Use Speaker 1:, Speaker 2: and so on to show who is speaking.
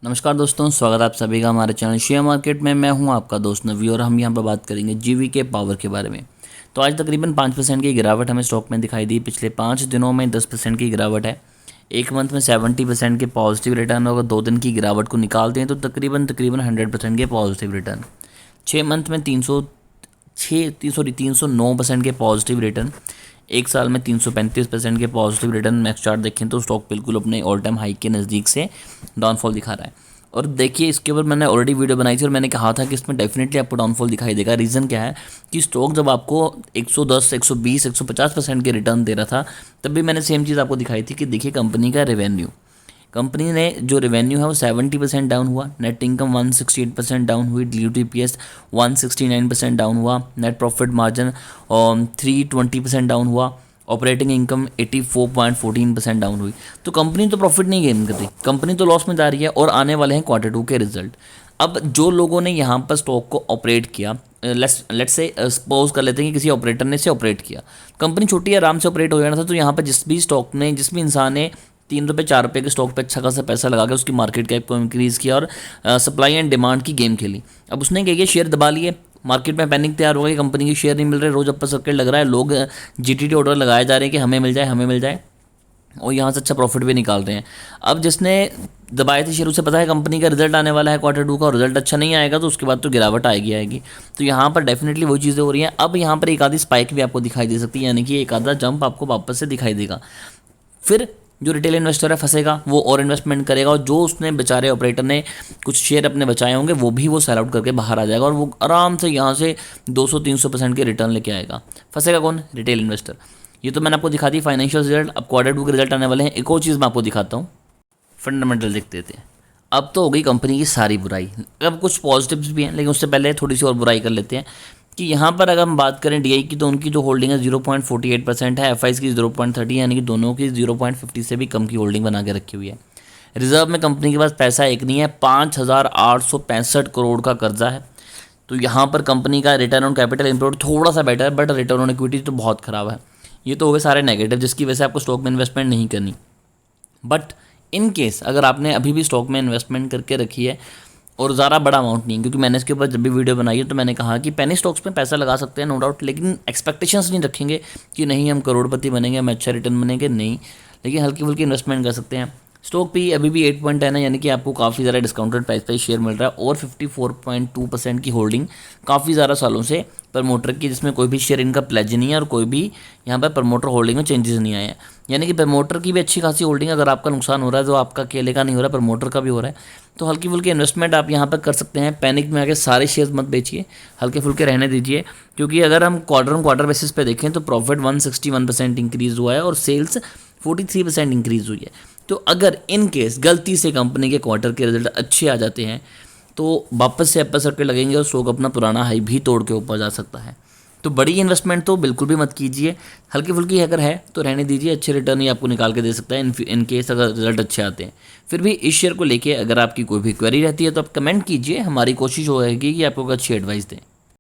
Speaker 1: नमस्कार दोस्तों, स्वागत है आप सभी का हमारे चैनल शेयर मार्केट में। मैं हूं आपका दोस्त नवी और हम यहां पर बात करेंगे जीवीके पावर के बारे में। तो आज तकरीबन 5% की गिरावट हमें स्टॉक में दिखाई दी। पिछले 5 दिनों में 10% की गिरावट है। एक मंथ में 70% के पॉजिटिव रिटर्न होगा। 2 दिन की गिरावट को निकालते हैं तो तकरीबन 100% के पॉजिटिव रिटर्न। 6 मंथ में 309% के पॉजिटिव रिटर्न। एक साल में 335% के पॉजिटिव रिटर्न। नेक्स्ट चार्ट देखें तो स्टॉक बिल्कुल अपने ऑल टाइम हाई के नज़दीक से डाउनफॉल दिखा रहा है। और देखिए, इसके ऊपर मैंने ऑलरेडी वीडियो बनाई थी और मैंने कहा था कि इसमें डेफिनेटली आपको डाउनफॉल दिखाई देगा। रीज़न क्या है कि स्टॉक जब आपको 110, 120, 150% के रिटर्न दे रहा था, तब भी मैंने सेम चीज़ आपको दिखाई थी कि देखिए कंपनी का रेवेन्यू, कंपनी ने जो रेवेन्यू है वो 70% डाउन हुआ। नेट इनकम 168% डाउन हुई। डिल्यूटेड ईपीएस 169% डाउन हुआ। नेट प्रॉफिट मार्जिन 320% डाउन हुआ। ऑपरेटिंग इनकम 84.14% डाउन हुई। तो कंपनी तो प्रॉफिट नहीं गेन कर रही, कंपनी तो लॉस में जा रही है। और आने वाले हैं Q2 के रिजल्ट। अब जो लोगों ने यहाँ पर स्टॉक को ऑपरेट किया, लेट्स से सपोज कर लेते हैं कि किसी ऑपरेटर ने इसे ऑपरेट किया, कंपनी छोटी आराम से ऑपरेट हो जाना था। तो यहाँ पर जिस भी स्टॉक ने, जिस भी इंसान ने 3 रुपये 4 रुपये के स्टॉक पे अच्छा खासा पैसा लगा के उसकी मार्केट कैप को इंक्रीज़ किया और सप्लाई एंड डिमांड की गेम खेली। अब उसने क्या किया, शेयर दबा लिए। मार्केट में पैनिक तैयार हो गई, कंपनी के शेयर नहीं मिल रहे, रोज अपर सर्किट लग रहा है, लोग जीटीटी ऑर्डर लगाए जा रहे हैं कि हमें मिल जाए, हमें मिल जाए, और यहाँ से अच्छा प्रॉफिट भी निकाल रहे हैं। अब जिसने दबाए थे शेयर, उसे पता है कंपनी का रिजल्ट आने वाला है Q2 का, और रिजल्ट अच्छा नहीं आएगा तो उसके बाद तो गिरावट आएगी। तो यहाँ पर डेफिनेटली वही चीज़ें हो रही हैं। अब यहाँ पर एक आधी स्पाइक भी आपको दिखाई दे सकती है, यानी कि एक आधा जंप आपको वापस से दिखाई देगा। फिर जो रिटेल इन्वेस्टर है फंसेगा, वो और इन्वेस्टमेंट करेगा, और जो उसने बेचारे ऑपरेटर ने कुछ शेयर अपने बचाए होंगे वो भी वो सेल आउट करके बाहर आ जाएगा, और वो आराम से यहाँ से 200-300% के रिटर्न लेके आएगा। फंसेगा कौन? Retail investor. ये तो मैंने आपको दिखा दी फाइनेंशियल रिजल्ट। अब Q2 के रिजल्ट आने वाले हैं। एक और चीज़ मैं आपको दिखाता हूँ, फंडामेंटल देखते थे। अब तो हो गई कंपनी की सारी बुराई, अब कुछ पॉजिटिव्स भी हैं, लेकिन उससे पहले थोड़ी सी और बुराई कर लेते हैं कि यहाँ पर अगर हम बात करें डीआई की, तो उनकी जो होल्डिंग है 0.48% है। एफआईज की 0.30, यानी कि दोनों की 0.50 से भी कम की होल्डिंग बना के रखी हुई है। रिजर्व में कंपनी के पास पैसा एक नहीं है, 5,865 करोड़ का कर्जा है। तो यहाँ पर कंपनी का रिटर्न ऑन कैपिटल एम्प्लॉयड थोड़ा सा बेटर है, बट रिटर्न ऑन इक्विटी तो बहुत ख़राब है। ये तो हो गए सारे नेगेटिव, जिसकी वजह से आपको स्टॉक में इन्वेस्टमेंट नहीं करनी। बट इन केस अगर आपने अभी भी स्टॉक में इन्वेस्टमेंट करके रखी है, और ज़्यादा बड़ा अमाउंट नहीं, क्योंकि मैंने इसके ऊपर जब भी वीडियो बनाई है तो मैंने कहा कि पेनी स्टॉक्स में पैसा लगा सकते हैं, नो डाउट, लेकिन एक्सपेक्टेशंस नहीं रखेंगे कि नहीं हम करोड़पति बनेंगे, हम अच्छा रिटर्न बनेंगे, नहीं। लेकिन हल्की फुल्की इन्वेस्टमेंट कर सकते हैं। स्टॉक भी अभी भी 8.10 है, यानी कि आपको काफ़ी ज़्यादा डिस्काउंटेड प्राइस पे शेयर मिल रहा है, और 54.2% की होल्डिंग काफ़ी ज़्यादा सालों से प्रमोटर की, जिसमें कोई भी शेयर इनका प्लेज नहीं है और कोई भी यहाँ पर प्रमोटर होल्डिंग में चेंजेस नहीं आए हैं। यानी कि प्रमोटर की भी अच्छी खासी होल्डिंग, अगर आपका नुकसान हो रहा है तो आपका अकेले का नहीं हो रहा है, प्रमोटर का भी हो रहा है। तो हल्की फुल्की इन्वेस्टमेंट आप यहाँ पर कर सकते हैं। पैनिक में आके सारे शेयर्स मत बेचिए, हल्के फुल्के रहने दीजिए, क्योंकि अगर हम क्वार्टर ऑन क्वार्टर बेसिस पे देखें तो प्रॉफिट 161% इंक्रीज़ हुआ है और सेल्स 43% इंक्रीज़ हुई है। तो अगर इन केस गलती से कंपनी के क्वार्टर के रिजल्ट अच्छे आ जाते हैं तो वापस से अपर सर्किट लगेंगे और स्टॉक अपना पुराना हाई भी तोड़ के ऊपर जा सकता है। तो बड़ी इन्वेस्टमेंट तो बिल्कुल भी मत कीजिए, हल्की फुल्की अगर है तो रहने दीजिए। अच्छे रिटर्न ही आपको निकाल के दे सकता है इन केस अगर रिजल्ट अच्छे आते हैं। फिर भी इस शेयर को लेके अगर आपकी कोई भी क्वेरी रहती है तो आप कमेंट कीजिए, हमारी कोशिश होगी कि आपको अच्छी एडवाइस दें।